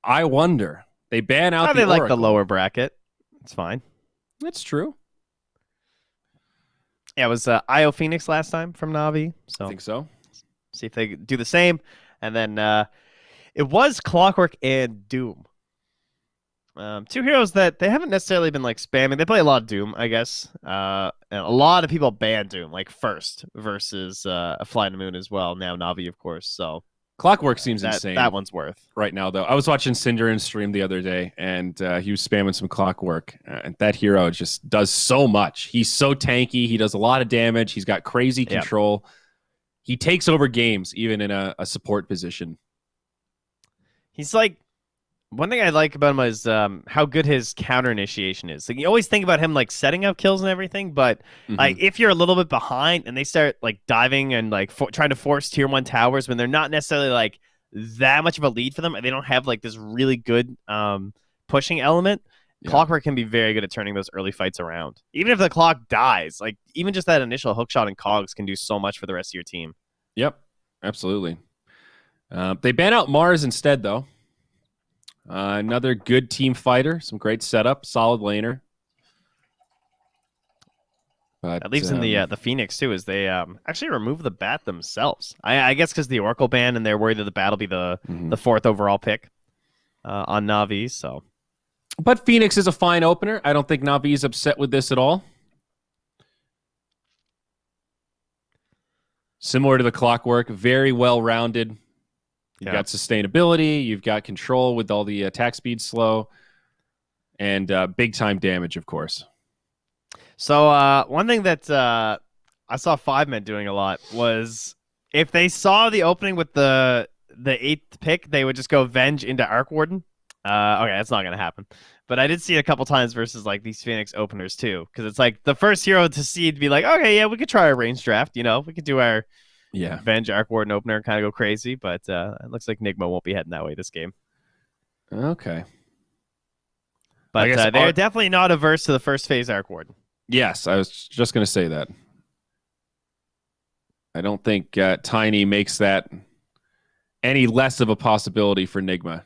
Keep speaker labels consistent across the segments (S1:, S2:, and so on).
S1: I wonder. They ban out the
S2: They like the
S1: Oracle.
S2: lower bracket. It's fine.
S1: That's true.
S2: Yeah, it was IO Phoenix last time from Navi.
S1: I
S2: So
S1: think so.
S2: see if they do the same. And then it was Clockwork and Doom. Two heroes that they haven't necessarily been like spamming. They play a lot of Doom, I guess. And a lot of people ban Doom, like first versus a Fly in the Moon as well. Now Navi, of course. So
S1: Clockwork seems insane.
S2: That one's worth
S1: right now, though. I was watching Cinder in stream the other day, and he was spamming some Clockwork. And that hero just does so much. He's so tanky. He does a lot of damage. He's got crazy control. Yep. He takes over games, even in a support position.
S2: He's like, one thing I like about him is how good his counter initiation is. Like, you always think about him like setting up kills and everything, but like if you're a little bit behind and they start like diving and like trying to force tier 1 towers when they're not necessarily like that much of a lead for them and they don't have like this really good pushing element, Clockwork can be very good at turning those early fights around. Even if the clock dies, like even just that initial hookshot and cogs can do so much for the rest of your team.
S1: Yep, absolutely. They ban out Mars instead, though. Another good team fighter, some great setup, solid laner. But
S2: that leaves in the Phoenix too, is they actually remove the bat themselves. I guess because the Oracle ban and they're worried that the bat will be the 4th overall pick on Navi. So,
S1: but Phoenix is a fine opener. I don't think Navi is upset with this at all. Similar to the Clockwork, very well rounded. You've got sustainability, you've got control with all the attack speed slow, and big-time damage, of course.
S2: So one thing that I saw 5men doing a lot was if they saw the opening with the 8th pick, they would just go Venge into Arc Warden. Okay, that's not going to happen. But I did see it a couple times versus like these Phoenix openers too, because it's like the first hero to see to be like, okay, yeah, we could try our range draft. You know, we could do our Venge Arc Warden opener and kind of go crazy, but it looks like Nigma won't be heading that way this game.
S1: Okay.
S2: But they're definitely not averse to the first phase Arc Warden.
S1: Yes, I was just going to say that. I don't think Tiny makes that any less of a possibility for Nigma.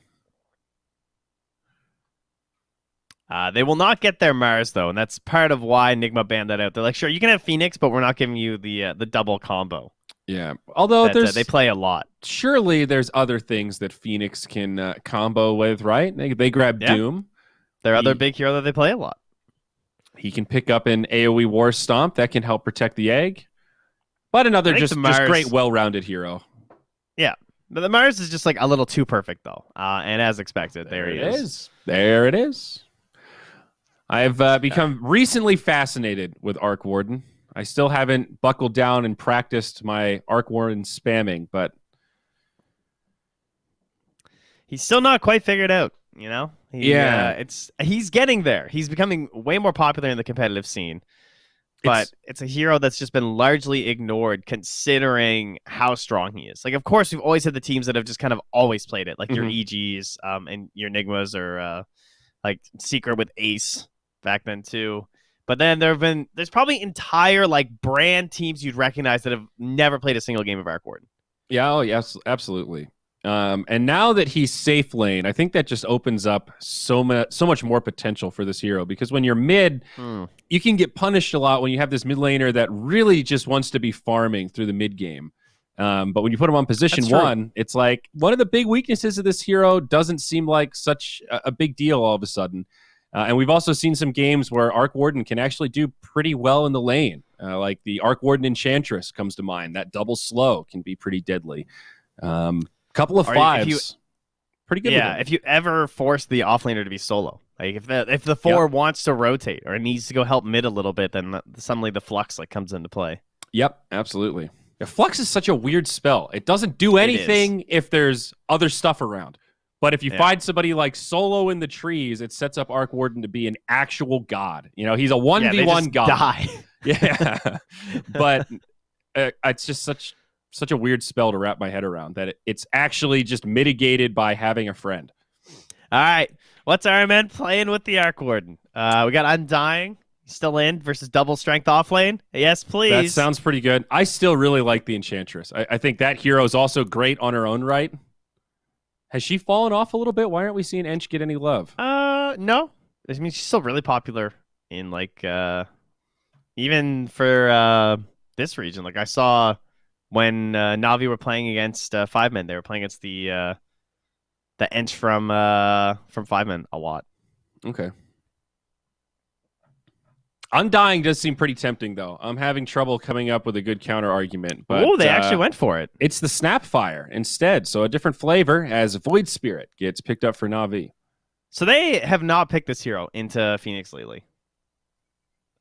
S2: They will not get their Mars, though, and that's part of why Nigma banned that out. They're like, sure, you can have Phoenix, but we're not giving you the double combo.
S1: Yeah, although
S2: they play a lot.
S1: Surely there's other things that Phoenix can combo with, right? They grab Doom.
S2: Their other big hero that they play a lot.
S1: He can pick up an AoE War Stomp that can help protect the egg. But another just great, well-rounded hero.
S2: Yeah, but the Mars is just like a little too perfect, though. And as expected, there he is.
S1: There it is. I've become recently fascinated with Arc Warden. I still haven't buckled down and practiced my Arc Warden spamming, but
S2: he's still not quite figured out, you know? He's getting there. He's becoming way more popular in the competitive scene. But it's a hero that's just been largely ignored considering how strong he is. Like, of course, we've always had the teams that have just kind of always played it, like your EGs and your Nigmas or like Secret with Ace back then too. But then there's probably entire like brand teams you'd recognize that have never played a single game of Arc Warden.
S1: Yeah, oh yes, absolutely. And now that he's safe lane, I think that just opens up so much more potential for this hero, because when you're mid, you can get punished a lot when you have this mid laner that really just wants to be farming through the mid game. But when you put him on position 1, it's like one of the big weaknesses of this hero doesn't seem like such a big deal all of a sudden. And we've also seen some games where Arc Warden can actually do pretty well in the lane. Like the Arc Warden Enchantress comes to mind. That double slow can be pretty deadly. Couple of 5s. Pretty good.
S2: Yeah, if you ever force the offlaner to be solo. Like if the 4 wants to rotate or needs to go help mid a little bit, then suddenly the Flux like comes into play.
S1: Yep, absolutely. Yeah, Flux is such a weird spell. It doesn't do anything if there's other stuff around. But if you find somebody like solo in the trees, it sets up Arc Warden to be an actual god. You know, he's a 1v1 god.
S2: Die.
S1: Yeah. But it's just such a weird spell to wrap my head around, that it's actually just mitigated by having a friend.
S2: All right. What's our man playing with the Arc Warden? We got Undying. Still in versus double strength off lane. Yes, please.
S1: That sounds pretty good. I still really like the Enchantress. I think that hero is also great on her own right. Has she fallen off a little bit? Why aren't we seeing Ench get any love?
S2: No. I mean, she's still really popular in like even for this region. Like I saw when Navi were playing against Five Men, they were playing against the Ench from Five Men a lot.
S1: Okay. Undying does seem pretty tempting, though. I'm having trouble coming up with a good counter argument.
S2: Oh, they actually went for it.
S1: It's the Snapfire instead, so a different flavor as Void Spirit gets picked up for Na'Vi.
S2: So they have not picked this hero into Phoenix lately.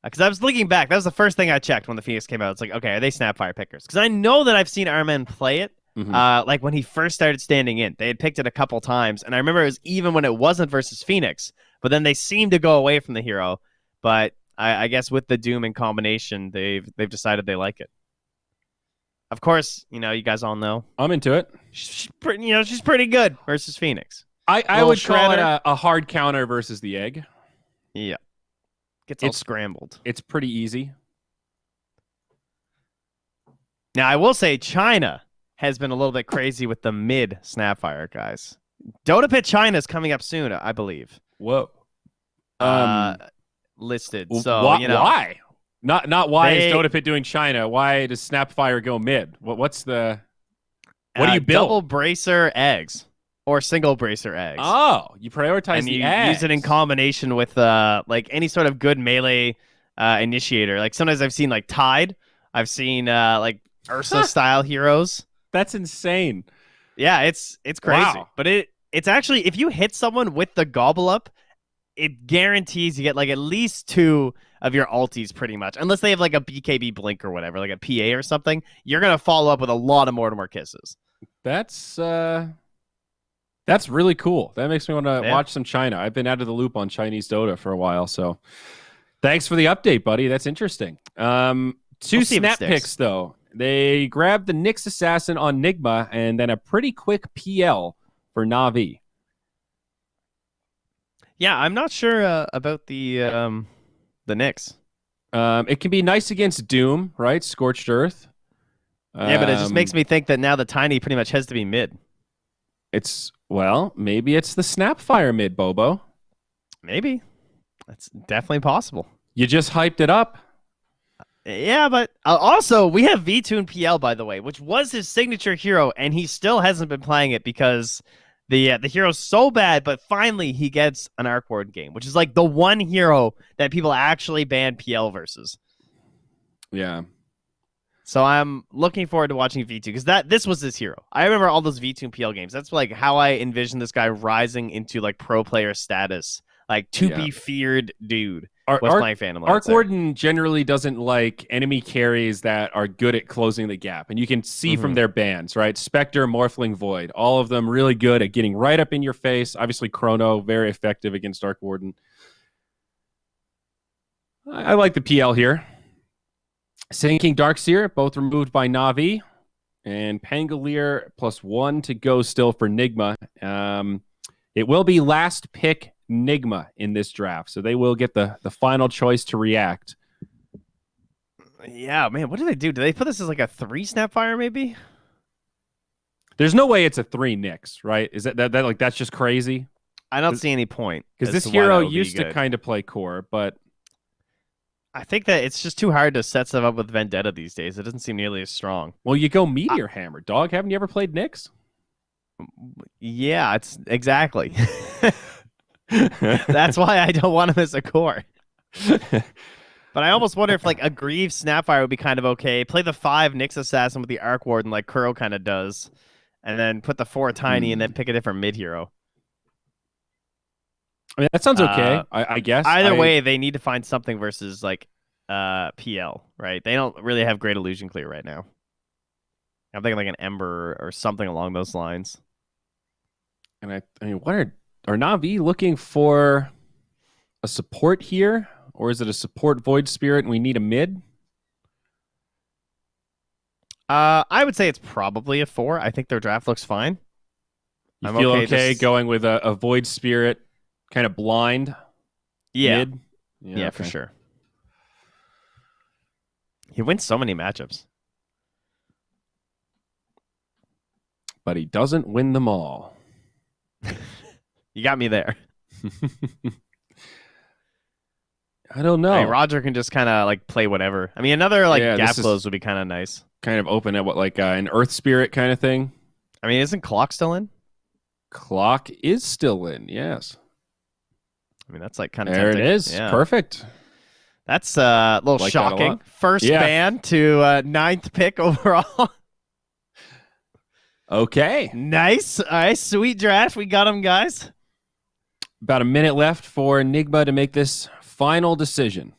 S2: Because I was looking back, that was the first thing I checked when the Phoenix came out. It's like, okay, are they Snapfire pickers? Because I know that I've seen Armen play it. Like when he first started standing in, they had picked it a couple times, and I remember it was even when it wasn't versus Phoenix. But then they seemed to go away from the hero. But I guess with the Doom in combination, they've decided they like it. Of course, you guys all know.
S1: I'm into it.
S2: She's pretty good versus Phoenix.
S1: I would call it a hard counter versus the egg.
S2: Yeah. Gets all scrambled.
S1: It's pretty easy.
S2: Now, I will say China has been a little bit crazy with the mid Snapfire guys. Dota Pit China is coming up soon, I believe.
S1: Whoa.
S2: Listed. So
S1: why? Not why is Dota Pit doing China? Why does Snapfire go mid? What do you build?
S2: Double bracer eggs or single bracer eggs.
S1: Oh, you prioritize
S2: and you
S1: eggs.
S2: use it in combination with like any sort of good melee initiator. Like sometimes I've seen like Tide. I've seen like Ursa style heroes.
S1: That's insane.
S2: Yeah, it's crazy.
S1: Wow.
S2: But it's actually, if you hit someone with the gobble up, it guarantees you get like at least 2 of your ultis pretty much. Unless they have like a BKB blink or whatever, like a PA or something. You're going to follow up with a lot of Mortimer kisses.
S1: That's really cool. That makes me want to watch some China. I've been out of the loop on Chinese Dota for a while, so thanks for the update, buddy. That's interesting. 2 snap picks, though. They grabbed the Nyx Assassin on Nigma and then a pretty quick PL for Na'Vi.
S2: Yeah, I'm not sure about the Nyx.
S1: It can be nice against Doom, right? Scorched Earth.
S2: Yeah, but it just makes me think that now the Tiny pretty much has to be mid.
S1: Maybe it's the Snapfire mid, Bobo.
S2: Maybe. That's definitely possible.
S1: You just hyped it up.
S2: Yeah, but also we have V2 and PL, by the way, which was his signature hero, and he still hasn't been playing it because the hero's so bad, but finally he gets an Arc Ward game, which is like the one hero that people actually ban PL versus.
S1: Yeah.
S2: So I'm looking forward to watching V2 because this was his hero. I remember all those V2 and PL games. That's like how I envisioned this guy rising into like pro player status, like to be feared dude. Was playing Phantom Lance.
S1: Arc Warden generally doesn't like enemy carries that are good at closing the gap, and you can see from their bans, right? Spectre, Morphling, Void, all of them really good at getting right up in your face. Obviously, Chrono, very effective against Arc Warden. I like the PL here. Sand King Darkseer, both removed by Na'Vi, and Pangolier +1 to go still for Nigma. It will be last pick Nigma in this draft, so they will get the final choice to react.
S2: Yeah, man, what do they do? Do they put this as like a 3 Snapfire maybe?
S1: There's no way it's a 3 Nyx, right? Is that like that's just crazy?
S2: I don't see any point.
S1: Because this hero used to kind of play core, but
S2: I think that it's just too hard to set stuff up with Vendetta these days. It doesn't seem nearly as strong.
S1: Well, you go Meteor Hammer, dog. Haven't you ever played Nyx?
S2: Yeah, it's exactly. That's why I don't want him as a core. But I almost wonder if like a Grieve Snapfire would be kind of okay. Play the 5 Nyx Assassin with the Arc Warden like Kuro kind of does. And then put the 4 Tiny and then pick a different mid hero.
S1: I mean, that sounds okay, I guess.
S2: Either way, they need to find something versus like PL, right? They don't really have great illusion clear right now. I'm thinking like an Ember or something along those lines.
S1: And I mean, what are Na'Vi looking for a support here? Or is it a support Void Spirit and we need a mid?
S2: I would say it's probably a 4. I think their draft looks fine.
S1: You feel okay going with a Void Spirit kind of blind mid?
S2: Yeah, for sure. He wins so many matchups.
S1: But he doesn't win them all.
S2: You got me there.
S1: I don't know.
S2: I mean, Roger can just kind of like play whatever. I mean, another like
S1: Yeah,
S2: gap close would be kind of nice.
S1: Kind of open at what, like an Earth Spirit kind of thing.
S2: I mean, isn't Clock still in?
S1: Clock is still in, yes.
S2: I mean, that's like kind of
S1: there
S2: tempting.
S1: It is.
S2: Yeah.
S1: Perfect.
S2: That's a little shocking. First ban to 9th pick overall.
S1: Okay.
S2: Nice. All right, sweet draft. We got him, guys.
S1: About a minute left for Nigma to make this final decision.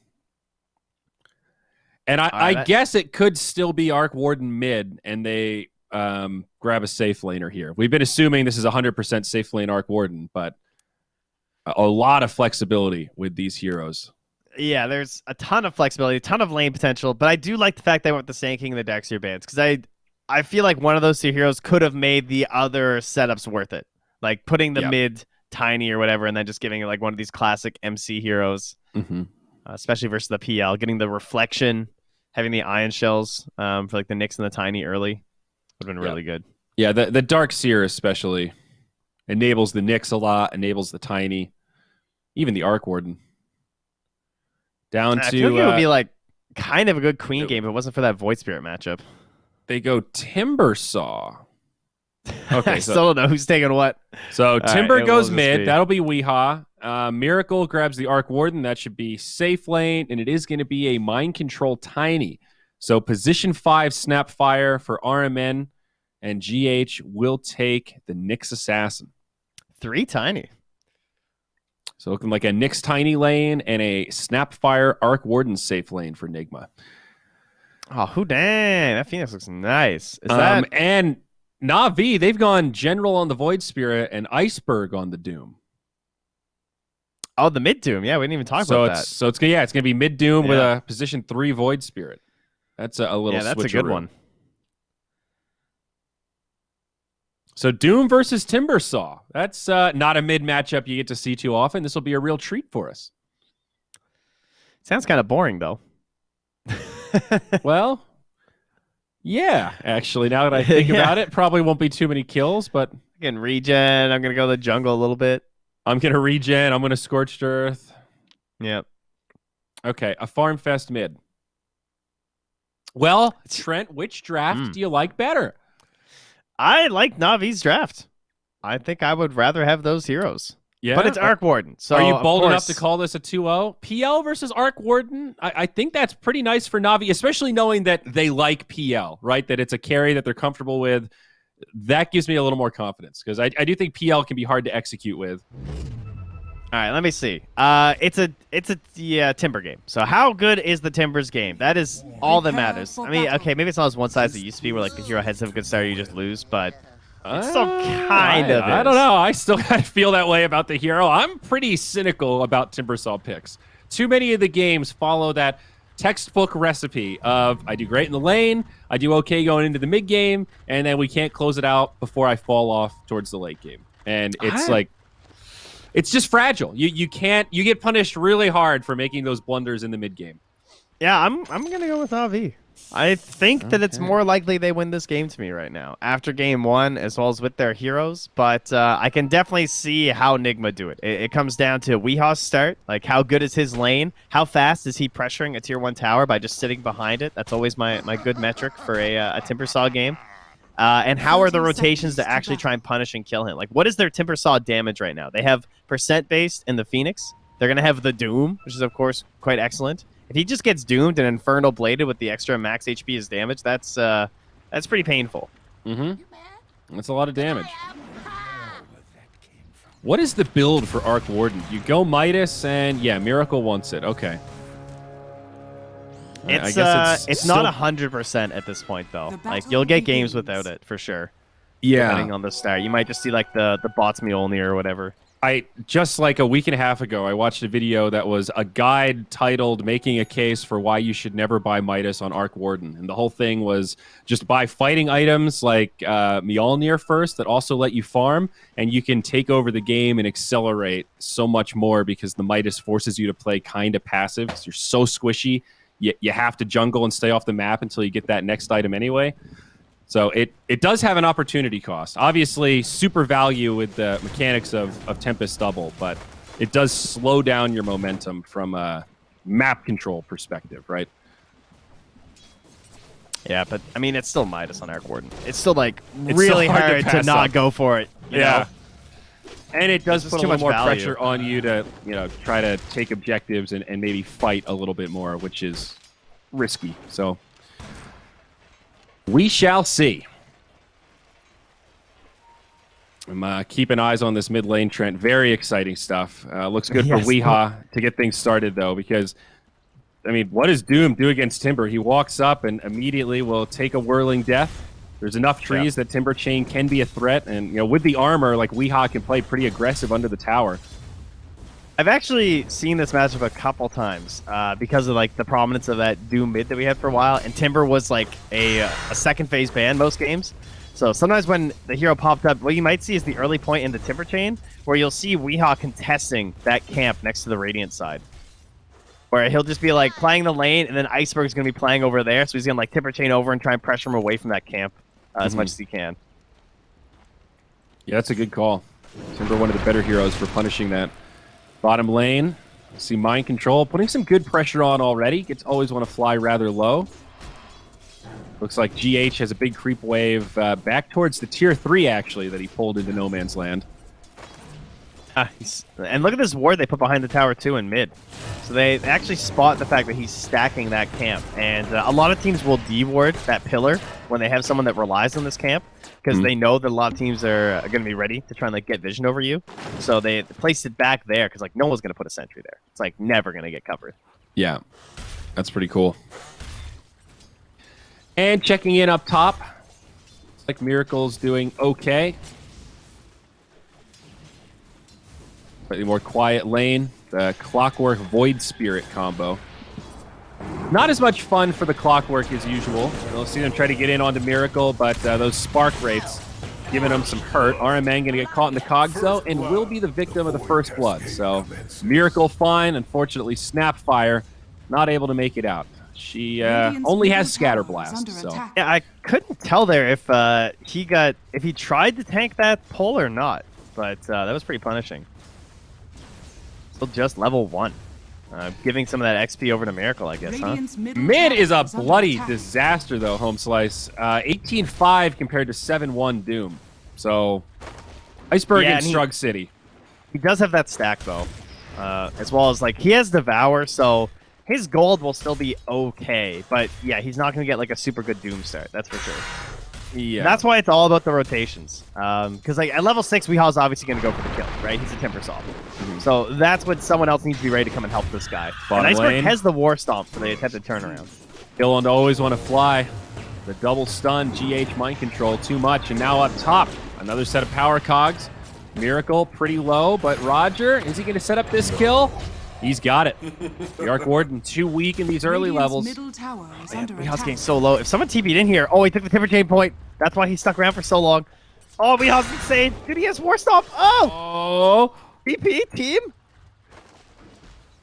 S1: And I guess it could still be Arc Warden mid, and they grab a safe laner here. We've been assuming this is 100% safe lane Arc Warden, but a lot of flexibility with these heroes.
S2: Yeah, there's a ton of flexibility, a ton of lane potential, but I do like the fact they went with the Sand King and the Darkseer bans, because I feel like one of those two heroes could have made the other setups worth it. Like putting the mid tiny or whatever, and then just giving it like one of these classic MC heroes, especially versus the PL, getting the reflection, having the ion shells for like the Nyx and the tiny early would have been really good. Yeah,
S1: the Darkseer especially enables the Nyx a lot, enables the tiny, even the Arc Warden.
S2: I feel like it would be like kind of a good queen game if it wasn't for that Void Spirit matchup.
S1: They go Timbersaw. Okay,
S2: I still don't know who's taking what.
S1: So Timber goes mid. That'll be Weehaw. Miracle grabs the Arc Warden. That should be safe lane, and it is going to be a Mind Control Tiny. So position 5 Snapfire for RMN, and GH will take the Nyx Assassin.
S2: 3 tiny.
S1: So looking like a Nyx Tiny lane and a Snapfire Arc Warden safe lane for Nigma.
S2: Oh, who dang. That Phoenix looks nice. Is that...
S1: And Na'Vi, they've gone General on the Void Spirit and Iceberg on the Doom.
S2: Oh, the mid Doom. Yeah, we didn't even talk about that.
S1: So it's going to be mid Doom with a position 3 Void Spirit. That's a little switcheroo.
S2: That's a good one.
S1: So Doom versus Timbersaw. That's not a mid matchup you get to see too often. This will be a real treat for us.
S2: Sounds kind of boring, though.
S1: Well, yeah, actually, now that I think about it, probably won't be too many kills, but...
S2: Again, regen. I'm going to go to the jungle a little bit.
S1: I'm going to regen. I'm going to Scorched Earth.
S2: Yep.
S1: Okay, a Farm Fest mid. Well, Trent, which draft do you like better?
S2: I like Navi's draft. I think I would rather have those heroes.
S1: Yeah,
S2: but it's Arc Warden. So
S1: are you bold enough to call this a 2-0? PL versus Arc Warden? I think that's pretty nice for Navi, especially knowing that they like PL, right? That it's a carry that they're comfortable with. That gives me a little more confidence, because I do think PL can be hard to execute with.
S2: All right, let me see. It's a Timber game. So how good is the Timbers game? That is all that matters. I mean, okay, maybe it's not as one size as it used to be, where like the hero heads have a good start, you just lose, but it still kind of is.
S1: I don't know. I still kind of feel that way about the hero. I'm pretty cynical about Timbersaw picks. Too many of the games follow that textbook recipe of I do great in the lane, I do okay going into the mid game, and then we can't close it out before I fall off towards the late game. And it's like, it's just fragile. You get punished really hard for making those blunders in the mid game.
S2: Yeah, I'm gonna go with Navi. I think that it's more likely they win this game to me right now after game 1, as well as with their heroes. But I can definitely see how Nigma do it. It comes down to Weehaw's start. Like, how good is his lane? How fast is he pressuring a tier 1 tower by just sitting behind it? That's always my good metric for a Timbersaw game. And how are the rotations to actually try and punish and kill him? Like, what is their Timbersaw damage right now? They have percent-based in the Phoenix. They're going to have the Doom, which is, of course, quite excellent. If he just gets doomed and Infernal Bladed with the extra max HP as damage, that's pretty painful.
S1: That's a lot of damage. What is the build for Arc Warden? You go Midas, and yeah, Miracle wants it. Okay.
S2: It's not 100% at this point, though. Like, you'll get games without it, for sure.
S1: Yeah.
S2: Depending on the start. You might just see, like, the bots Mjolnir or whatever.
S1: Just like a week and a half ago, I watched a video that was a guide titled Making a Case for Why You Should Never Buy Midas on Arc Warden. And the whole thing was just buy fighting items like Mjolnir first that also let you farm, and you can take over the game and accelerate so much more because the Midas forces you to play kind of passive because you're so squishy. You have to jungle and stay off the map until you get that next item anyway. So it does have an opportunity cost. Obviously, super value with the mechanics of Tempest Double, but it does slow down your momentum from a map control perspective, right?
S2: Yeah, but I mean, it's still Midas on Arc Warden. It's still like really so hard to not go for it. You know?
S1: And it does put a little more pressure on you to, try to take objectives and maybe fight a little bit more, which is risky. So we shall see. I'm keeping eyes on this mid lane, Trent. Very exciting stuff. Looks good for Weehaw to get things started, though, because, I mean, what does Doom do against Timber? He walks up and immediately will take a Whirling Death. There's enough trees that Timber Chain can be a threat, and with the armor, like Weehaw can play pretty aggressive under the tower.
S2: I've actually seen this matchup a couple times because of like the prominence of that Doom mid that we had for a while, and Timber was like a second phase ban most games. So sometimes when the hero popped up, what you might see is the early point in the Timber Chain, where you'll see Weehaw contesting that camp next to the Radiant side. Where he'll just be like playing the lane, and then Iceberg's going to be playing over there, so he's going to like Timber Chain over and try and pressure him away from that camp as much as he can.
S1: Yeah, that's a good call. Timber, one of the better heroes for punishing that. Bottom lane, see Mind Control, putting some good pressure on already. Gets always want to fly rather low. Looks like GH has a big creep wave back towards the tier 3, actually, that he pulled into No Man's Land.
S2: And look at this ward they put behind the tower, too, in mid. So they actually spot the fact that he's stacking that camp. And a lot of teams will de-ward that pillar when they have someone that relies on this camp, because they know that a lot of teams are going to be ready to try and like get vision over you. So they placed it back there because like no one's going to put a sentry there. It's like never going to get covered.
S1: Yeah, that's pretty cool. And checking in up top, looks like Miracle's doing okay. Slightly more quiet lane. The Clockwork Void Spirit combo. Not as much fun for the Clockwork as usual. You'll see them try to get in onto Miracle, but those spark rates giving them some hurt. RMN going to get caught in the cogs, though, and will be the victim of the first blood. So Miracle fine. Unfortunately, Snapfire not able to make it out. She only has Scatter Blast. So
S2: yeah, I couldn't tell there if he tried to tank that pull or not, but that was pretty punishing. Still just level 1. Giving some of that XP over to Miracle, I guess, huh?
S1: Mid is a bloody disaster, though, Home Slice. 18-5 compared to 7-1 Doom. So, Iceberg and Strug City.
S2: He does have that stack, though. As well as, like, he has Devour, so his gold will still be okay. But, yeah, he's not going to get, like, a super good Doom start. That's for sure. Yeah. That's why it's all about the rotations. Because like at level 6, Weehaw's obviously going to go for the kill, right? He's a Timber Saw. So that's what someone else needs to be ready to come and help this guy. And Iceberg has the War Stomp for the attempted turnaround.
S1: Kill on to always want to fly. The double stun, GH Mind Control, too much. And now up top, another set of power cogs. Miracle, pretty low, but Roger, is he going to set up this kill? He's got it. The Arc Warden too weak in these early levels.
S2: Weehaw's getting so low. If someone TP'd in here, he took the Timber Chain point. That's why he stuck around for so long. Oh, Weehaw's insane. Dude, he has War Stomp. Oh! BP, team?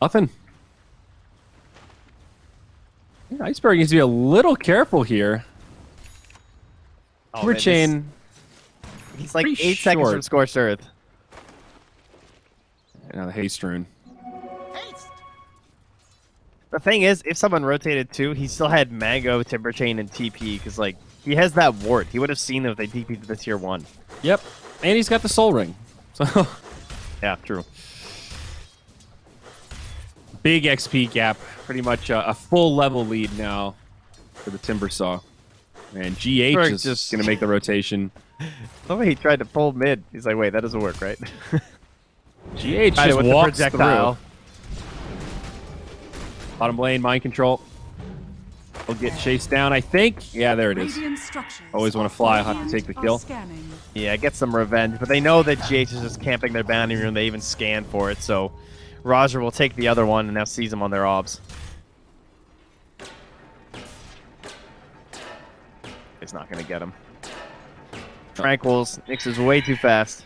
S1: Nothing. Yeah, Iceberg needs to be a little careful here. Timber Chain.
S2: He's like 8 seconds from Scorched Earth.
S1: Now the Haste Rune.
S2: The thing is, if someone rotated too, he still had Mango, Timber Chain, and TP, because like he has that ward. He would have seen them if they TP'd to the tier 1.
S1: Yep, and he's got the Soul Ring. So
S2: yeah, true.
S1: Big XP gap, pretty much a full level lead now for the Timber Saw. And GH is just going to make the rotation.
S2: Oh, he tried to pull mid. He's like, wait, that doesn't work, right?
S1: GH just walks through. Bottom lane, Mind Control. He'll get chased down, I think. Yeah, there it is. Always want to fly. I'll have to take the kill.
S2: Yeah, get some revenge. But they know that GH is just camping their bounty room. They even scan for it. So Roger will take the other one and now seize them on their obs. It's not going to get him. Tranquils. Nix is way too fast.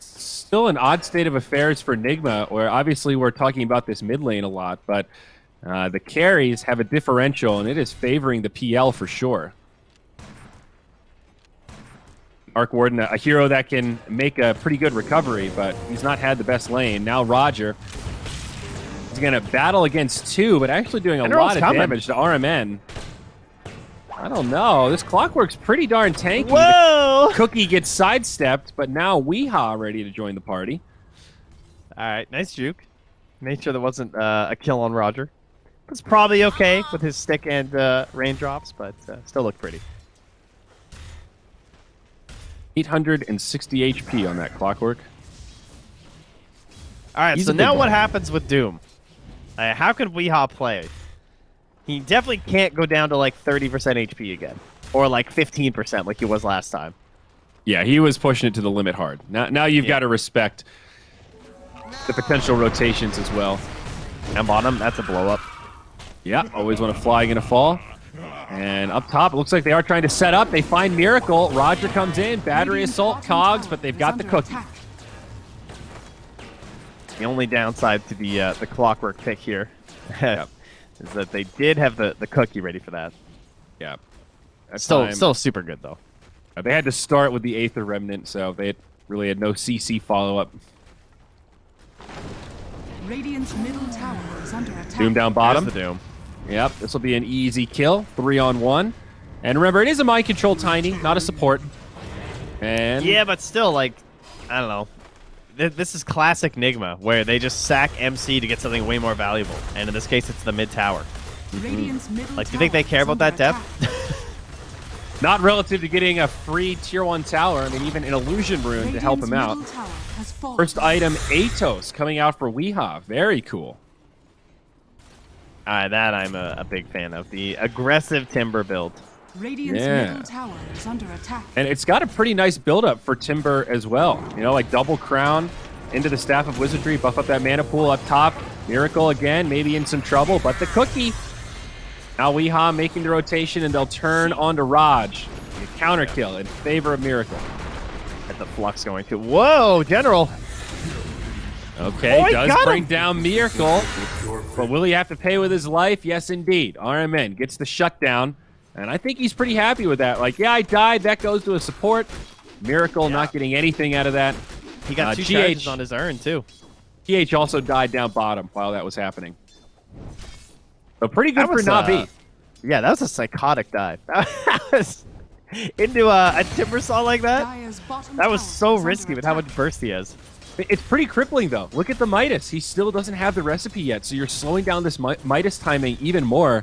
S1: Still an odd state of affairs for Nigma, where obviously we're talking about this mid lane a lot, but the carries have a differential, and it is favoring the PL for sure. Arc Warden, a hero that can make a pretty good recovery, but he's not had the best lane. Now Roger is going to battle against 2, but actually doing a lot of damage to RMN. I don't know. This Clockwork's pretty darn tanky.
S2: Whoa!
S1: The Cookie gets sidestepped, but now Weehaw ready to join the party.
S2: All right, nice juke. Made sure there wasn't a kill on Roger. It's probably okay with his stick and raindrops, but still look pretty.
S1: 860 HP on that Clockwork.
S2: All right, so now what happens with Doom? How can Weehaw play? He definitely can't go down to like 30% HP again, or like 15% like he was last time.
S1: Yeah, he was pushing it to the limit hard. Now you've got to respect the potential rotations as well.
S2: And bottom, that's a blow up.
S1: Yeah, always when a fly gonna fall. And up top, it looks like they are trying to set up. They find Miracle. Roger comes in, battery assault, Cogs, but they've got the Cookie.
S2: The only downside to the Clockwork pick here is that they did have the Cookie ready for that.
S1: Yeah.
S2: Still super good, though.
S1: They had to start with the Aether Remnant, so they really had no CC follow-up.
S3: Radiant's middle tower is under attack.
S1: Doom down bottom.
S2: There's the Doom.
S1: Yep, this will be an easy kill. 3-on-1. And remember, it is a mind control Tiny, not a support. And
S2: yeah, but still, like, I don't know. This is classic Nigma, where they just sack MC to get something way more valuable. And in this case, it's the mid tower. Like, do you think they care about that depth?
S1: Not relative to getting a free tier 1 tower. I mean, even an illusion rune to help him out. First item, Atos, coming out for Weehaw. Very cool.
S2: That I'm a big fan of. The aggressive Timber build.
S3: Radiant's middle tower is under attack.
S1: And it's got a pretty nice build-up for Timber as well. You know, like double crown into the Staff of Wizardry, buff up that mana pool up top. Miracle again, maybe in some trouble, but the Cookie. Now Weehaw making the rotation, and they'll turn onto Raj. A counter kill in favor of Miracle.
S2: At the Flux going to. Whoa, General!
S1: Okay, does bring down Miracle. But will he have to pay with his life? Yes, indeed. RMN gets the shutdown. And I think he's pretty happy with that. Like, yeah, I died. That goes to a support. Miracle not getting anything out of that.
S2: He got 2 charges on his urn, too.
S1: GH also died down bottom while that was happening. So pretty good for Navi.
S2: Yeah, that was a psychotic dive. That was into a Timber Saw like that. That was so risky with how much burst he has.
S1: It's pretty crippling, though. Look at the Midas. He still doesn't have the recipe yet, so you're slowing down this Midas timing even more.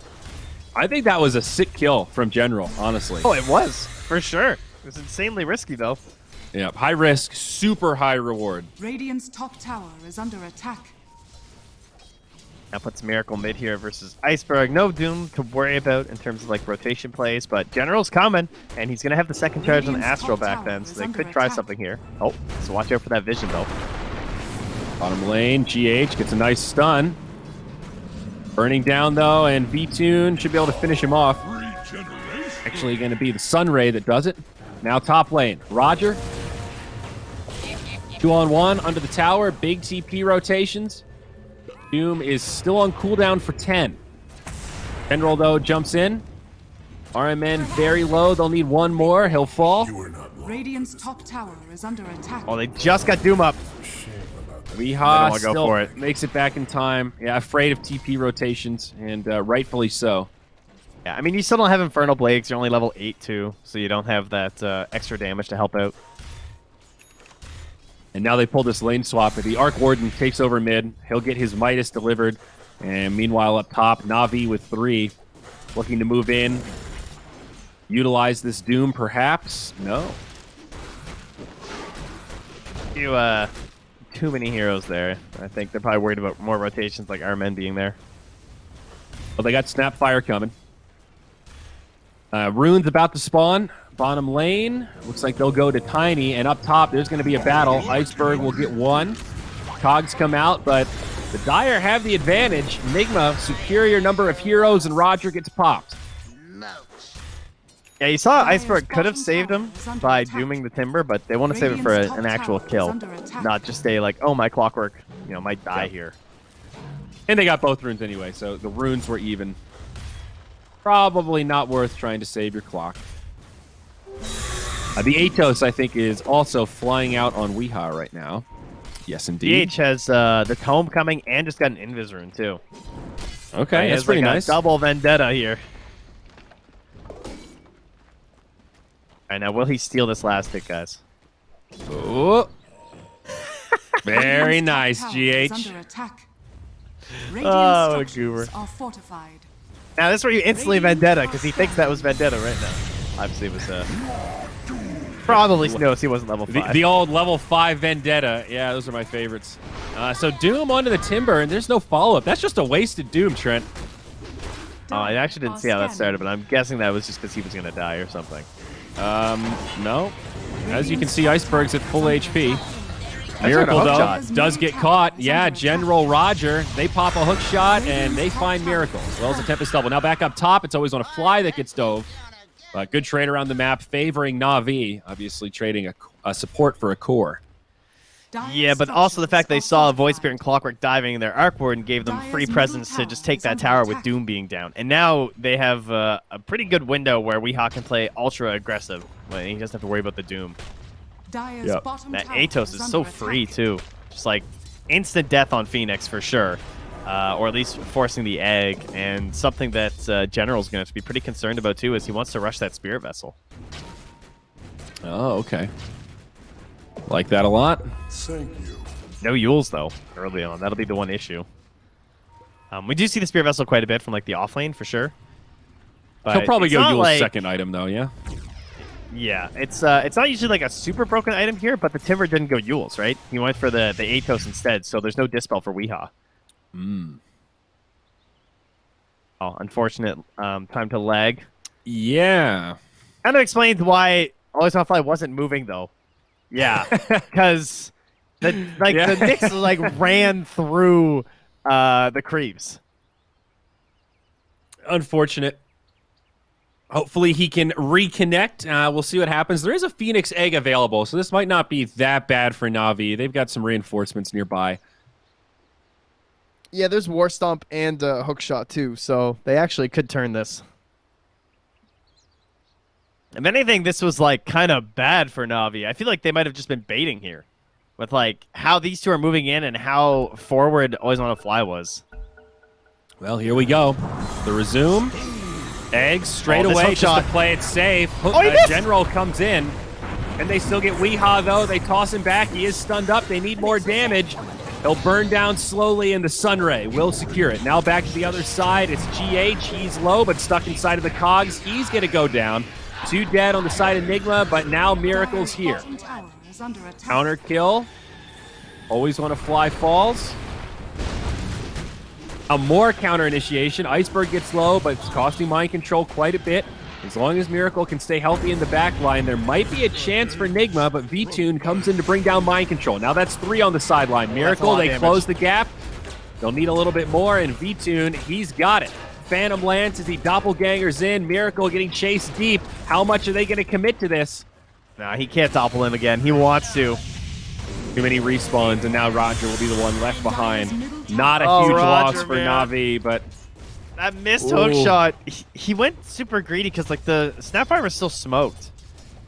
S1: I think that was a sick kill from General, honestly.
S2: Oh, it was, for sure. It was insanely risky, though.
S1: Yeah, high risk, super high reward.
S3: Radiant's top tower is under attack.
S2: That puts Miracle mid here versus Iceberg. No Doom to worry about in terms of like rotation plays, but General's coming, and he's going to have the second charge on the Astral back then, so they could try something here. Oh, so watch out for that vision, though.
S1: Bottom lane, GH gets a nice stun. Burning down, though, and V-Tune should be able to finish him off. Actually going to be the Sunray that does it. Now top lane, Roger. 2-on-1 under the tower, big TP rotations. Doom is still on cooldown for 10. General, though, jumps in. RMN very low. They'll need one more. He'll fall.
S3: Radiant's top tower is under attack.
S2: Oh, they just got Doom up.
S1: Weehaw still makes it back in time. Yeah, afraid of TP rotations, and rightfully so.
S2: Yeah, I mean, you still don't have Infernal Blades. You're only level 8, too, so you don't have that extra damage to help out.
S1: And now they pull this lane swap. The Arc Warden takes over mid. He'll get his Midas delivered. And meanwhile, up top, Navi with 3. Looking to move in. Utilize this Doom, perhaps? No.
S2: Too many heroes there. I think they're probably worried about more rotations like RMN being there.
S1: Well, they got SnapFire coming. Rune's about to spawn. Bottom lane. Looks like they'll go to Tiny. And up top, there's going to be a battle. Iceberg will get 1. Cogs come out, but the Dire have the advantage. Nigma, superior number of heroes, and Roger gets popped.
S2: Yeah, you saw Iceberg could have saved him by dooming the Timber, but they want to save it for an actual kill, not just stay like, oh, my Clockwork, might die here.
S1: And they got both runes anyway, so the runes were even. Probably not worth trying to save your clock. The Atos, I think, is also flying out on Weehaw right now. Yes, indeed.
S2: DH has the Tome coming and just got an Invis rune, too.
S1: Okay, that's pretty nice.
S2: Double vendetta here. Alright, now will he steal this last hit, guys?
S1: Oh. Very nice, GH.
S2: Oh, goober.
S3: Are fortified.
S2: Now, this is where you instantly vendetta, because he thinks that was vendetta right now. Obviously, it was probably knows he wasn't level 5.
S1: The old level 5 vendetta. Yeah, those are my favorites. So Doom onto the Timber, and there's no follow-up. That's just a wasted Doom, Trent.
S2: Oh, I actually didn't see how that started, but I'm guessing that was just because he was going to die or something.
S1: No. As you can see, Iceberg's at full HP. Miracle, though, does get caught. Yeah, General Roger. They pop a hook shot, and they find Miracle, as well as a Tempest double. Now back up top, it's always on a fly that gets dove. Good trade around the map, favoring Na'Vi, obviously trading a support for a core.
S2: Yeah, but also the fact they saw Void Spirit and Clockwork diving in their Arc Ward and gave them free presence to just take that tower with Doom being down. And now they have a pretty good window where Weehaw can play ultra aggressive. He doesn't have to worry about the Doom.
S1: Yep.
S2: That Atos is so free, too. Just like instant death on Phoenix for sure. Or at least forcing the egg. And something that General's going to have to be pretty concerned about, too, is he wants to rush that Spirit Vessel.
S1: Oh, okay. Like that a lot.
S4: Thank you.
S2: No Yules, though, early on. That'll be the one issue. We do see the Spirit Vessel quite a bit from like the offlane, for sure. But
S1: he'll probably go Yule's
S2: like,
S1: second item, though, yeah?
S2: Yeah, it's not usually like a super broken item here, but the Timber didn't go Yules, right? He went for the Atos instead, so there's no Dispel for Weehaw. Oh, unfortunate time to lag.
S1: Yeah.
S2: Kind of explains why Always on Fly wasn't moving, though. Yeah, because the Nyx like ran through the creeps.
S1: Unfortunate. Hopefully he can reconnect. We'll see what happens. There is a Phoenix egg available, so this might not be that bad for Na'Vi. They've got some reinforcements nearby.
S5: Yeah, there's War Stomp and Hookshot too, so
S2: They actually could turn this. If anything, this was like kind of bad for Na'Vi. I feel like they might have just been baiting here with like how these two are moving in and how forward Always on a Fly was.
S1: Well, here we go. The resume. Eggs straight away just to play it safe. General comes in. And they still get Weehaw, though. They toss him back. He is stunned up. They need more damage. He'll burn down slowly, and the Sunray will secure it. Now back to the other side. It's GH. He's low, but stuck inside of the cogs. He's going to go down. 2 dead on the side of Nigma, but now Miracle's here. Counter kill. Always want to fly falls. A more counter initiation. Iceberg gets low, but it's costing mind control quite a bit. As long as Miracle can stay healthy in the back line, there might be a chance for Nigma, but V-Tune comes in to bring down mind control. Now that's 3 on the sideline. Miracle, they close the gap. They'll need a little bit more, and V-Tune, he's got it. Phantom Lance as he doppelgangers in. Miracle getting chased deep. How much are they going to commit to this?
S2: Nah, he can't doppel him again. He wants to.
S1: Too many respawns, and now Roger will be the one left behind. Not a huge loss for Na'Vi, but
S2: that missed hook shot. He went super greedy because like the Snapfire was still smoked,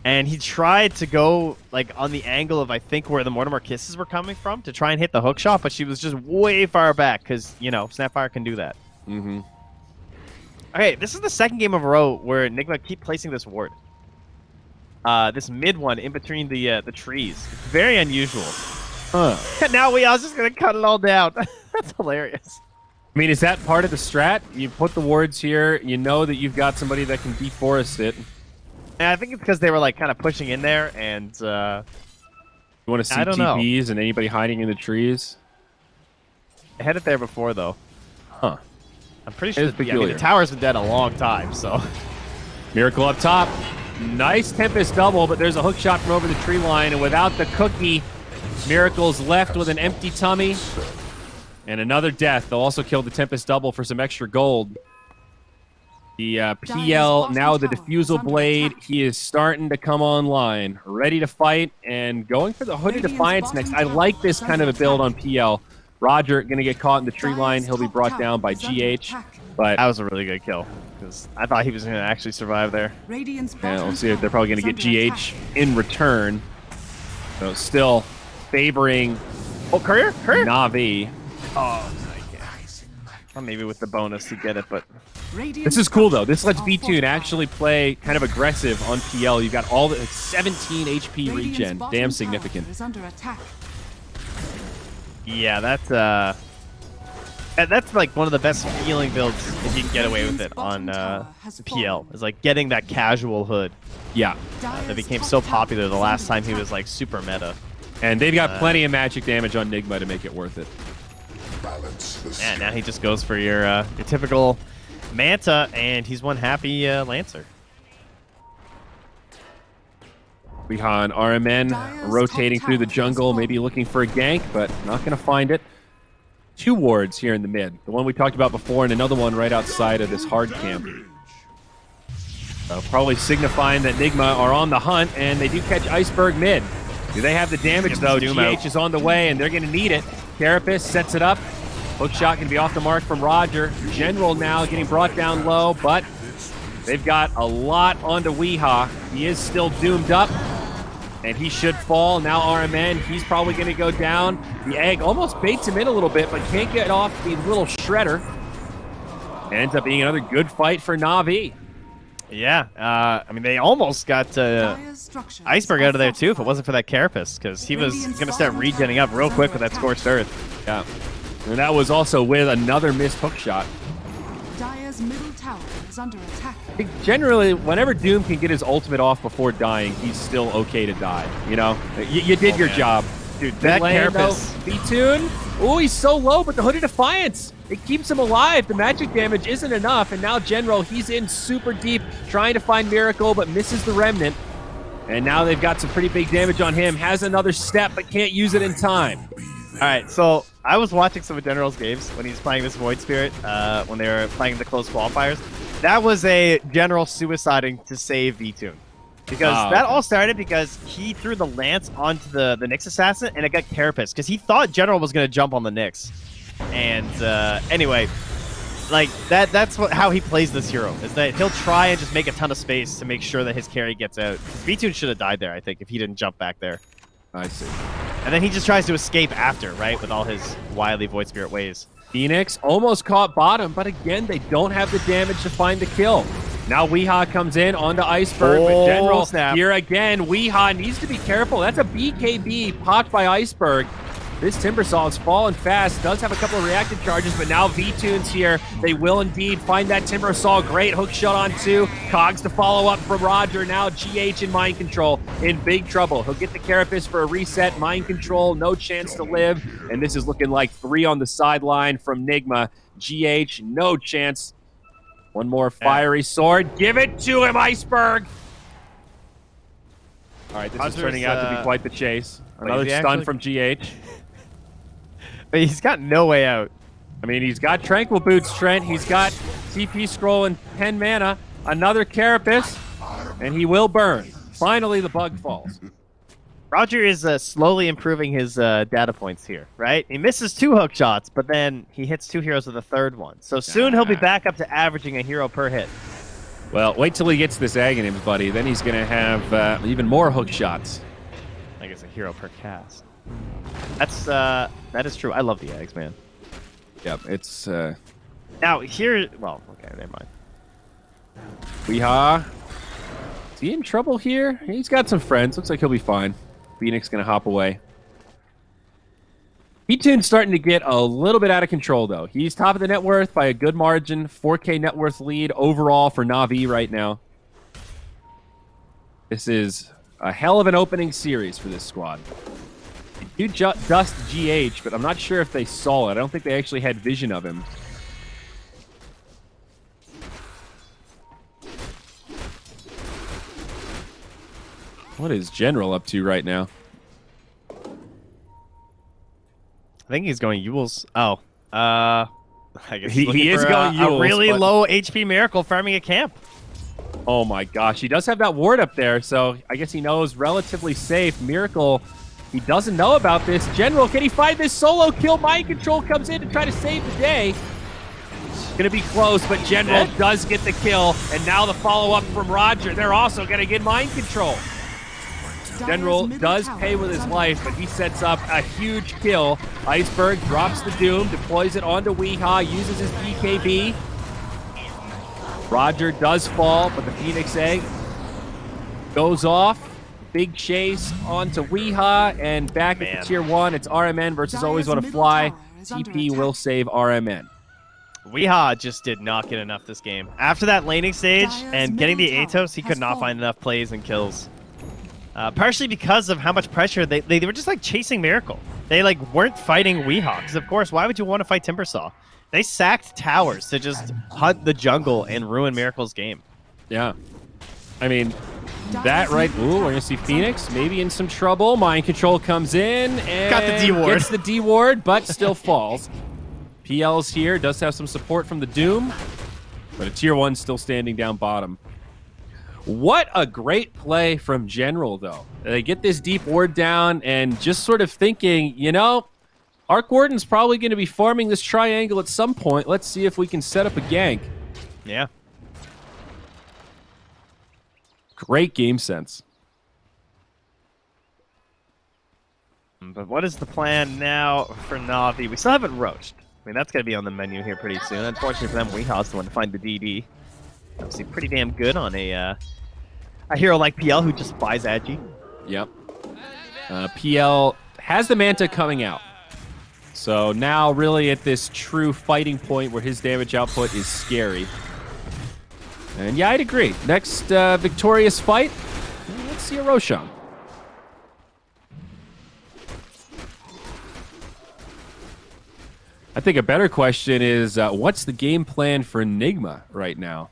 S2: and he tried to go like on the angle of I think where the Mortimer kisses were coming from to try and hit the hook shot, but she was just way far back because you know Snapfire can do that.
S1: Mm-hmm.
S2: Okay, this is the second game of a row where Nigma keep placing this ward. This mid one in between the trees. It's very unusual.
S1: Huh.
S2: Now I was just gonna cut it all down. That's hilarious.
S1: I mean, is that part of the strat? You put the wards here, you know that you've got somebody that can deforest it.
S2: And I think it's because they were like kind of pushing in there and
S1: you want to see TPs and anybody hiding in the trees?
S2: I had it there before though.
S1: Huh.
S2: I'm pretty sure the tower's been dead a long time, so.
S1: Miracle up top. Nice Tempest double, but there's a hook shot from over the tree line, and without the cookie, Miracle's left with an empty tummy. And another death. They'll also kill the Tempest double for some extra gold. The PL, now the Diffusal Blade, he is starting to come online. Ready to fight, and going for the Hooded Defiance next. I like this kind of a build on PL. Roger going to get caught in the tree line. He'll be brought down by GH. But
S2: that was a really good kill because I thought he was going to actually survive there.
S3: Radiant's
S1: yeah,
S3: bottom
S1: we'll see if they're probably going to
S3: tower
S1: get
S3: is
S1: GH
S3: under
S1: in return. So still favoring
S2: Oh, Courier?
S1: Navi.
S2: Oh, well, maybe with the bonus to get it, but
S3: attack. Radiant's
S1: This is cool though. This lets
S3: structures are
S1: B-Tune
S3: fortified.
S1: actually play kind of aggressive on PL. You've got all the 17 HP
S3: Radiant's
S1: regen.
S3: bottom
S1: Damn
S3: tower
S1: significant.
S3: is under attack.
S2: yeah, that's like one of the best feeling builds if you can get away with it on PL. Is like getting that casual hood
S1: Yeah.
S2: that became so popular the last time he was like super meta.
S1: And they've got plenty of magic damage on Nigma to make it worth it.
S2: Yeah, now he just goes for your typical Manta, and he's one happy Lancer.
S1: Rihan RMN rotating through the jungle, maybe looking for a gank, but not going to find it. 2 wards here in the mid. The one we talked about before and another one right outside of this hard camp. Probably signifying that Nigma are on the hunt, and they do catch Iceberg mid. Do they have the damage, though? GH is on the way, and they're going to need it. Carapace sets it up. Hook shot can be off the mark from Roger. General now getting brought down low, but they've got a lot onto Weehaw. He is still doomed up, and he should fall. Now RMN, he's probably going to go down. The egg almost baits him in a little bit, but can't get off the little shredder. Ends up being another good fight for Na'Vi.
S2: Yeah, I mean, they almost got Iceberg out of there, too, if it wasn't for that Carapace, because he was going to start regenning up real quick with that Scorched Earth.
S1: Yeah. And that was also with another missed hook shot.
S3: Dire's middle tower is under attack.
S1: I think generally, whenever Doom can get his ultimate off before dying, he's still okay to die. You know? You did your job.
S2: Dude, that Carapace.
S1: B-Tune. Oh, he's so low, but the Hooded Defiance, it keeps him alive. The magic damage isn't enough, and now General, he's in super deep, trying to find Miracle, but misses the Remnant. And now they've got some pretty big damage on him. Has another step, but can't use it in time.
S2: All right, so I was watching some of General's games when he's playing this Void Spirit, when they were playing the close qualifiers. That was a General suiciding to save V-Tune. Because that all started because he threw the Lance onto the Nyx Assassin, and it got Carapace, because he thought General was going to jump on the Nyx. And anyway, like that's how he plays this hero, is that he'll try and just make a ton of space to make sure that his carry gets out. V-Tune should have died there, I think, if he didn't jump back there.
S1: I see.
S2: And then he just tries to escape after, right, with all his wily Void Spirit ways.
S1: Phoenix almost caught bottom, but again, they don't have the damage to find the kill. Now Weehaw comes in onto Iceberg, but General here again. Weehaw needs to be careful. That's a BKB popped by Iceberg. This Timbersaw is falling fast. Does have a couple of reactive charges, but now V-Tune's here. They will indeed find that Timbersaw. Great hook shot on 2. Cogs to follow up from Roger. Now GH in Mind Control in big trouble. He'll get the Carapace for a reset. Mind Control, no chance to live. And this is looking like 3 on the sideline from Nigma. GH, no chance. One more fiery sword. Give it to him, Iceberg! All right, this is turning out to be quite the chase. Another stun from GH.
S2: But he's got no way out.
S1: I mean, he's got Tranquil Boots, Trent. He's got TP Scroll and 10 mana. Another Carapace, and he will burn. Finally, the bug falls.
S2: Roger is slowly improving his data points here, right? He misses 2 hook shots, but then he hits 2 heroes with a 3rd one. So soon he'll be back up to averaging a hero per hit.
S1: Well, wait till he gets this Aghanim, buddy. Then he's going to have even more hook shots.
S2: I guess a hero per cast. That is true. I love the eggs, man.
S1: Yep, it's...
S2: Now, here... Well, okay, never mind.
S1: Weehaw. Is he in trouble here? He's got some friends. Looks like he'll be fine. Phoenix going to hop away. B-Tune's starting to get a little bit out of control, though. He's top of the net worth by a good margin. 4K net worth lead overall for Na'Vi right now. This is a hell of an opening series for this squad. They do dust GH, but I'm not sure if they saw it. I don't think they actually had vision of him. What is General up to right now?
S2: I think he's going Yules. Oh. I guess
S1: he is going Yules.
S2: A really low HP Miracle farming a camp.
S1: Oh my gosh. He does have that ward up there, so I guess he knows relatively safe. Miracle, he doesn't know about this. General, can he find this solo kill? Mind Control comes in to try to save the day. Gonna be close, but General does get the kill, and now the follow-up from Roger. They're also gonna get mind control. General does pay with his life, but he sets up a huge kill. Iceberg drops the Doom, deploys it onto Weehaw, uses his BKB. Roger does fall, but the Phoenix Egg goes off. Big chase onto Weehaw, and back at the tier 1, it's RMN versus Always Want to Fly. TP will save RMN.
S2: Weehaw just did not get enough this game. After that laning stage and getting the Atos, he could not find enough plays and kills. Partially because of how much pressure they were just like chasing Miracle. They like weren't fighting Weehaw, because of course, why would you want to fight Timbersaw? They sacked towers to just hunt the jungle and ruin Miracle's game.
S1: Yeah. I mean, that right. Ooh, we're going to see Phoenix maybe in some trouble. Mind Control comes in and
S2: got the D ward.
S1: Gets the D ward, but still falls. PL's here, does have some support from the Doom, but a tier 1 still standing down bottom. What a great play from General, though. They get this deep ward down and just sort of thinking, you know, Arc Warden's probably going to be farming this triangle at some point. Let's see if we can set up a gank.
S2: Yeah.
S1: Great game sense.
S2: But what is the plan now for Navi? We still haven't roached. I mean, that's going to be on the menu here pretty soon. Unfortunately for them, Weehaw's the one to find the DD. Obviously pretty damn good on a hero like PL who just buys Agi.
S1: Yep. PL has the Manta coming out. So now really at this true fighting point where his damage output is scary. And yeah, I'd agree. Next victorious fight, let's see a Roshan. I think a better question is, what's the game plan for Nigma right now?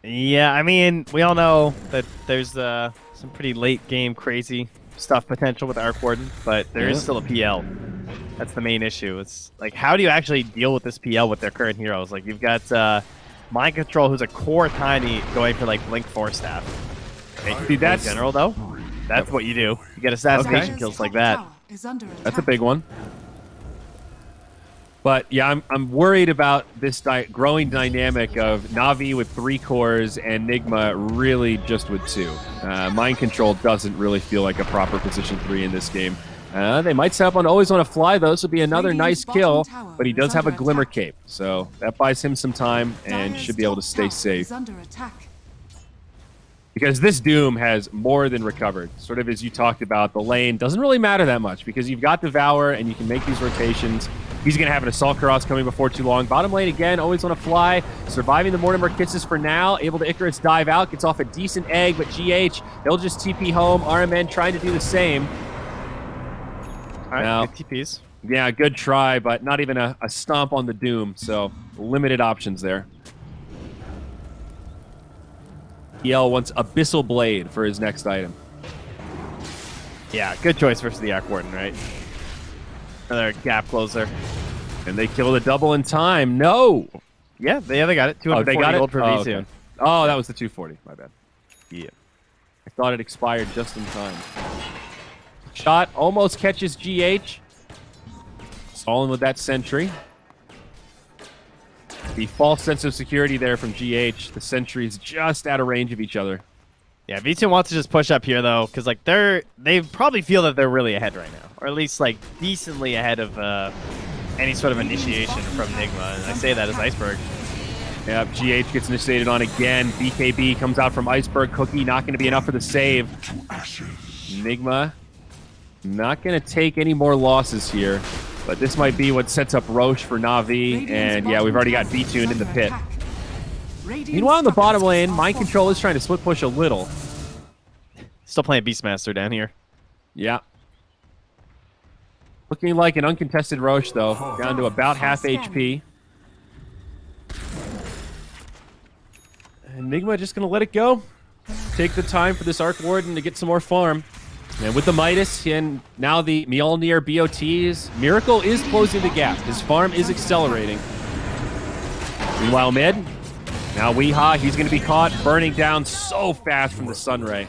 S2: Yeah, I mean, we all know that there's some pretty late game crazy stuff potential with Arc Warden, but there is still a PL. That's the main issue. It's like, how do you actually deal with this PL with their current heroes? Like, you've got Mind Control, who's a core tiny, going for like Blink 4 staff. Okay,
S1: Dude, that's
S2: general though. That's what you do. You get assassination kills like that.
S1: That's a big one. But yeah, I'm worried about this growing dynamic of Navi with 3 cores and Nigma really just with 2. Mind Control doesn't really feel like a proper position 3 in this game. They might set up on Always Want to Fly, though. This will be another nice kill, but he does have a Glimmer Cape, so that buys him some time and should be able to stay safe. Because this Doom has more than recovered. Sort of as you talked about, the lane doesn't really matter that much because you've got Devour and you can make these rotations. He's going to have an Assault Cross coming before too long. Bottom lane again, Always Want to Fly. Surviving the Mortimer Kisses for now. Able to Icarus dive out. Gets off a decent egg, but GH, he'll just TP home. RMN trying to do the same.
S2: All right,
S1: now,
S2: good TPs.
S1: Yeah, good try, but not even a stomp on the Doom. So limited options there. EL wants Abyssal Blade for his next item.
S2: Yeah, good choice versus the Arc Warden, right? Another gap closer.
S1: And they kill the double in time. No!
S2: Yeah, they got it. 240
S1: they got it?
S2: gold for
S1: Oh,
S2: V2.
S1: okay. Oh, that was the 240. My bad.
S2: Yeah.
S1: I thought it expired just in time. Shot almost catches GH. Stalling with that sentry. The false sense of security there from GH. The sentries just out of range of each other.
S2: Yeah, V2 wants to just push up here though, because like they probably feel that they're really ahead right now, or at least like decently ahead of any sort of initiation from Nigma. And I say that as Iceberg.
S1: Yeah, GH gets initiated on again. BKB comes out from Iceberg. Cookie not going to be enough for the save. Nigma not going to take any more losses here. But this might be what sets up Roche for Na'Vi. And yeah, we've already got V-tuned in the pit. Meanwhile, in the bottom lane, Mind Control is trying to split push a little.
S2: Still playing Beastmaster down here.
S1: Yeah. Looking like an uncontested Roche, though. Down to about half HP. Enigma just going to let it go. Take the time for this Arc Warden to get some more farm. And with the Midas and now the Mjolnir BOTs, Miracle is closing the gap. His farm is accelerating. Meanwhile, mid. Now Weehaw, he's going to be caught burning down so fast from the Sunray.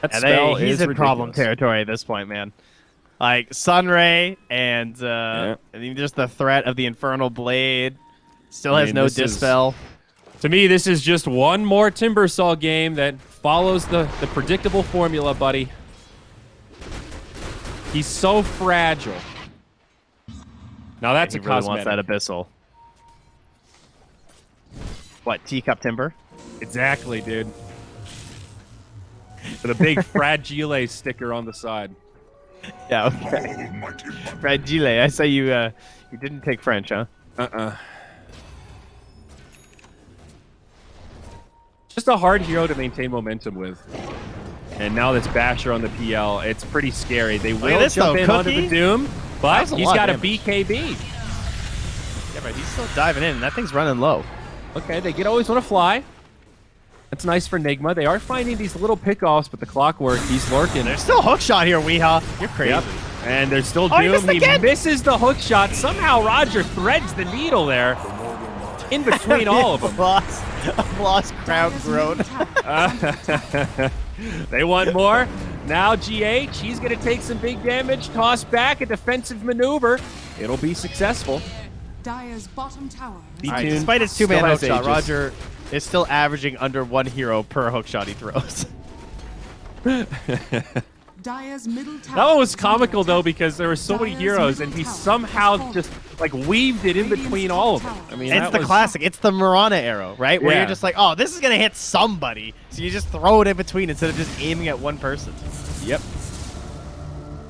S1: That spell
S2: he's
S1: is
S2: in problem
S1: ridiculous.
S2: territory at this point, man. Like Sunray and even just the threat of the Infernal Blade still has no dispel.
S1: To me, this is just one more Timbersaw game that follows the predictable formula, buddy. He's so fragile. Now that's
S2: He
S1: a
S2: really
S1: cosmetic.
S2: wants that Abyssal. What, Teacup Timber?
S1: Exactly, dude. With a big Fragile sticker on the side.
S2: Yeah, okay. Fragile. I say you didn't take French, huh?
S1: Just a hard hero to maintain momentum with. And now this Basher on the PL, it's pretty scary. They will jump in onto the Doom, but he's got a BKB.
S2: Yeah, but he's still diving in. That thing's running low.
S1: Okay, they always want to fly. That's nice for Nigma. They are finding these little pickoffs, but the clockwork, he's lurking.
S2: There's still hook shot here, Weehaw. You're crazy.
S1: Yep. And there's still
S2: Oh,
S1: Doom.
S2: he
S1: Misses the hook shot. Somehow Roger threads the needle there in between all of them.
S2: I've lost crowd growth.
S1: They want more. Now GH, he's going to take some big damage. Toss back, a defensive maneuver. It'll be successful.
S3: Dire's bottom tower.
S2: Right, despite his two-man hook shot, Roger is still averaging under one hero per hook shot he throws.
S3: Dire's middle tower.
S1: That one was comical though because there were so many heroes and he somehow just like weaved it in between all of them. I mean,
S2: it's the classic. It's the Marana arrow, right? Where
S1: Yeah.
S2: you're just like, oh, this is gonna hit somebody, so you just throw it in between instead of just aiming at one person.
S1: Yep.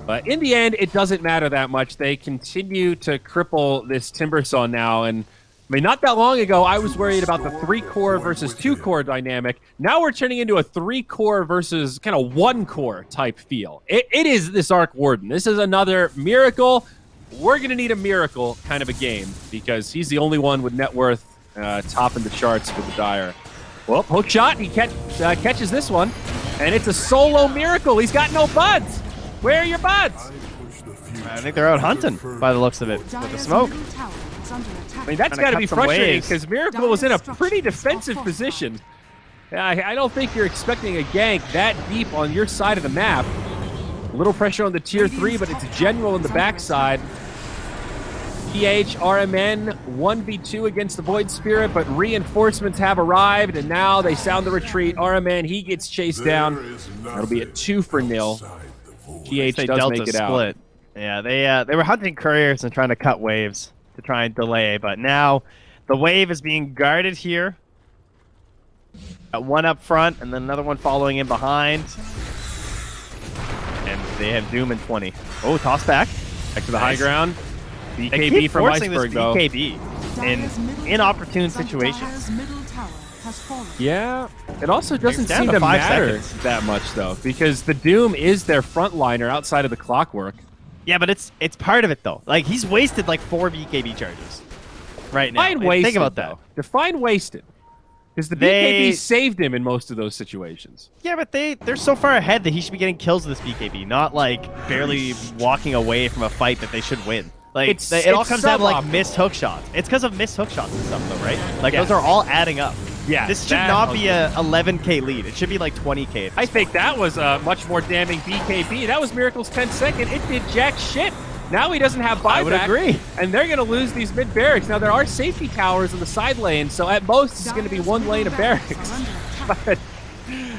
S1: But in the end, it doesn't matter that much. They continue to cripple this Timbersaw now. And I mean, not that long ago, I was worried about the 3-core versus 2-core dynamic. Now we're turning into a 3-core versus kind of 1-core type feel. It is this Arc Warden. This is another miracle. We're going to need a miracle kind of a game because he's the only one with net worth topping the charts for the Dire. Well, hook shot. He catches this one. And it's a solo miracle. He's got no buds. Where are your buds?
S2: I think they're out hunting by the looks of it with the smoke.
S1: I mean, that's got to be frustrating because Miracle was in a pretty defensive position. I don't think you're expecting a gank that deep on your side of the map. A little pressure on the tier 3, but it's general on the backside. PH, RMN, 1v2 against the Void Spirit, but reinforcements have arrived, and now they sound the retreat. RMN, he gets chased down. That'll be a 2-0. GH
S2: they
S1: does
S2: Delta
S1: make it
S2: split.
S1: out.
S2: Yeah, they were hunting couriers and trying to cut waves to try and delay, but now the wave is being guarded here. Got one up front and then another one following in behind. And they have Doom in 20. Oh, toss back.
S1: Back to the high ground.
S2: They
S1: BKB
S2: keep
S1: from
S2: forcing
S1: Iceberg,
S2: this
S1: though.
S2: BKB in inopportune situations.
S1: Yeah, it also doesn't
S2: down
S1: seem
S2: to
S1: to
S2: 5
S1: matter
S2: seconds.
S1: that much, though, because the Doom is their frontliner outside of the clockwork.
S2: Yeah, but it's part of it, though. Like, he's wasted, like, 4 BKB charges right now.
S1: Define wasted,
S2: think about that.
S1: though. Define wasted. Because the BKB saved him in most of those situations.
S2: Yeah, but they're so far ahead that he should be getting kills with this BKB, not, like, barely walking away from a fight that they should win. Like, it all comes down to, like, missed hook shots. It's because of missed hook shots and stuff, though, right? Like, those are all adding up.
S1: Yeah,
S2: this should not be a 11k lead. It should be like 20k.
S1: I think that was a much more damning BKB. That was Miracle's 10-second. It did jack shit. Now he doesn't have buyback.
S2: I would agree.
S1: And they're going to lose these mid barracks. Now there are safety towers in the side lane, so at most it's going to be one lane of barracks. But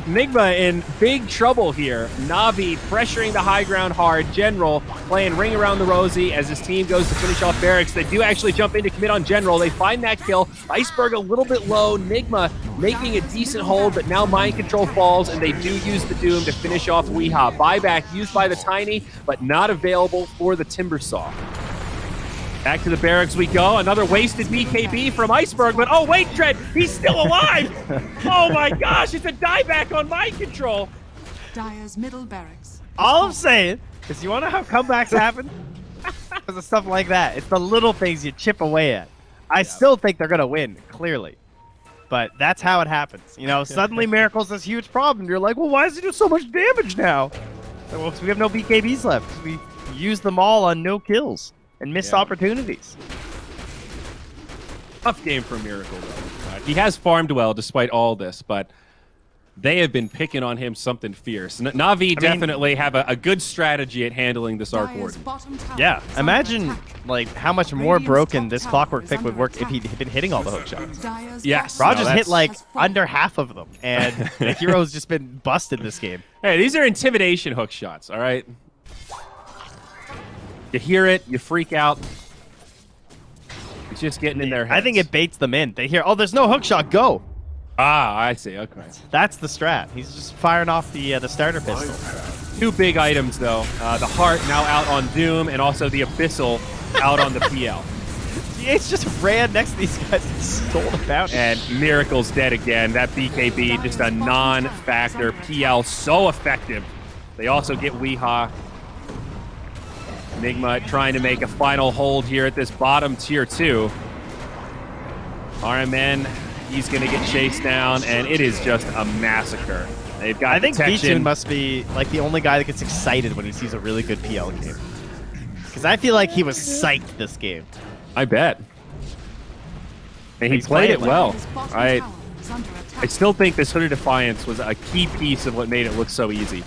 S1: Nigma in big trouble here. Navi pressuring the high ground hard. General playing ring around the rosy as his team goes to finish off barracks. They do actually jump in to commit on General. They find that kill. Iceberg a little bit low. Nigma making a decent hold, but now mind control falls, and they do use the Doom to finish off Weehaw. Buyback used by the Tiny, but not available for the Timbersaw. Back to the barracks we go. Another wasted BKB from Iceberg, but oh wait, Tread, he's still alive! Oh my gosh, it's a dieback on mind control!
S3: Dire's middle barracks.
S2: All I'm saying is, you want to know how comebacks happen? Because of stuff like that. It's the little things you chip away at. I still think they're going to win, clearly. But that's how it happens. You know, suddenly Miracle's this huge problem. You're like, well, why does he do so much damage now? Well, we have no BKBs left. We used them all on no kills and missed opportunities.
S1: Tough game for Miracle, though. He has farmed well despite all this, but they have been picking on him something fierce. Navi definitely have a good strategy at handling this arc warden.
S2: Yeah, imagine like how much more broken this clockwork pick would work if he'd been hitting all the hook shots.
S1: Yes.
S2: Rogers hit like under half of them, and the hero's just been busted this game.
S1: Hey, these are intimidation hook shots, all right? You hear it, you freak out. It's just getting in their heads.
S2: I think it baits them in. They hear, oh, there's no hook shot, go.
S1: Ah, I see. Okay.
S2: That's the strat. He's just firing off the starter pistol.
S1: 2 big items, though. The Heart now out on Doom, and also the Abyssal out on the PL.
S2: DH just ran next to these guys and stole the bounty.
S1: And Miracle's dead again. That BKB, just a non-factor. PL so effective. They also get Weehaw. Nigma trying to make a final hold here at this bottom tier 2. RMN, he's going to get chased down, and it is just a massacre. They've got
S2: I think
S1: protection.
S2: V2 must be like the only guy that gets excited when he sees a really good PL game. Because I feel like he was psyched this game.
S1: I bet. And he played it well. I still think this Hooded Defiance was a key piece of what made it look so easy.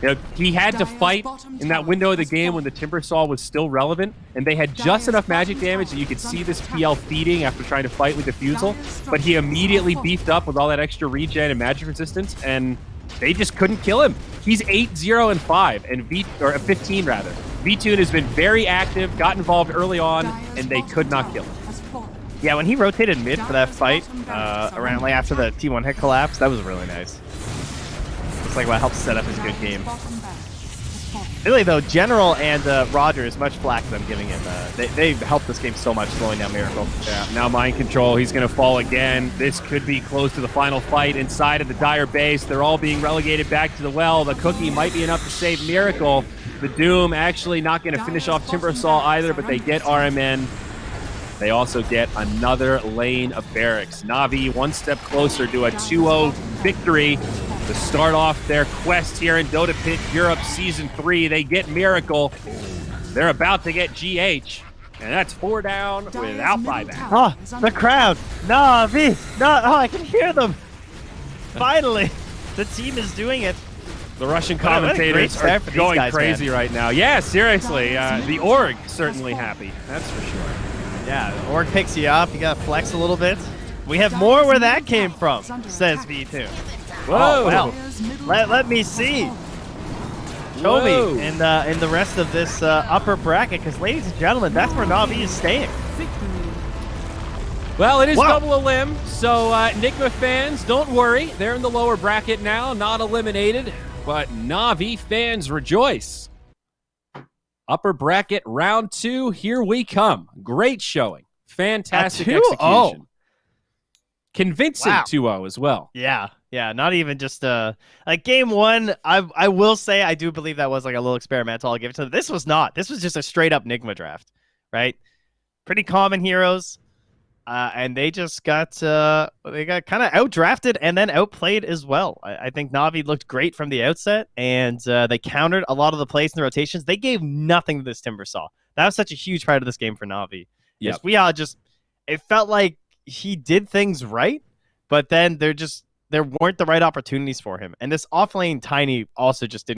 S1: You know, he had to fight in that window of the game when the Timbersaw was still relevant, and they had just enough magic damage that you could see this PL feeding after trying to fight with Diffusal, but he immediately beefed up with all that extra regen and magic resistance, and they just couldn't kill him. He's 8-0 and 5, and 15 rather. V-Tune has been very active, got involved early on, and they could not kill him.
S2: Yeah, when he rotated mid for that fight, around like after the T1 hit collapse, that was really nice. Looks like what helped set up his good game. Really though, General and Rogers, much flack them giving him. They helped this game so much, slowing down Miracle.
S1: Yeah, now Mind Control, he's going to fall again. This could be close to the final fight inside of the Dire base. They're all being relegated back to the well. The Cookie might be enough to save Miracle. The Doom actually not going to finish off Timbersaw either, but they get RMN. They also get another lane of barracks. Navi one step closer to a 2-0 victory to start off their quest here in Dota Pit Europe Season 3. They get Miracle. They're about to get GH. And that's 4 down without buyback.
S2: Oh, the crowd. Navi. No, oh, I can hear them. Finally, the team is doing it.
S1: The Russian commentators are going crazy right now. Yeah, seriously. The org certainly happy. That's for sure.
S2: Yeah, the org picks you up. You got to flex a little bit. We have more where that came from, says V2.
S1: Whoa.
S2: Oh, well, let me see. Show me in the rest of this upper bracket, because ladies and gentlemen, that's where Navi is staying.
S1: Well, it is double elim, so Nigma fans, don't worry. They're in the lower bracket now, not eliminated, but Navi fans rejoice. Upper bracket round 2, here we come. Great showing. Fantastic execution. Convincing 2-0 as well.
S2: Yeah, not even just like game 1. I will say I do believe that was like a little experimental. I'll give it to them. This was not. This was just a straight up Nigma draft, right? Pretty common heroes, and they just got kind of outdrafted and then outplayed as well. I think Navi looked great from the outset, and they countered a lot of the plays and the rotations. They gave nothing to this Timbersaw. That was such a huge part of this game for Navi.
S1: Yes,
S2: it felt like he did things right, but then there weren't the right opportunities for him. And this offlane Tiny also just didn't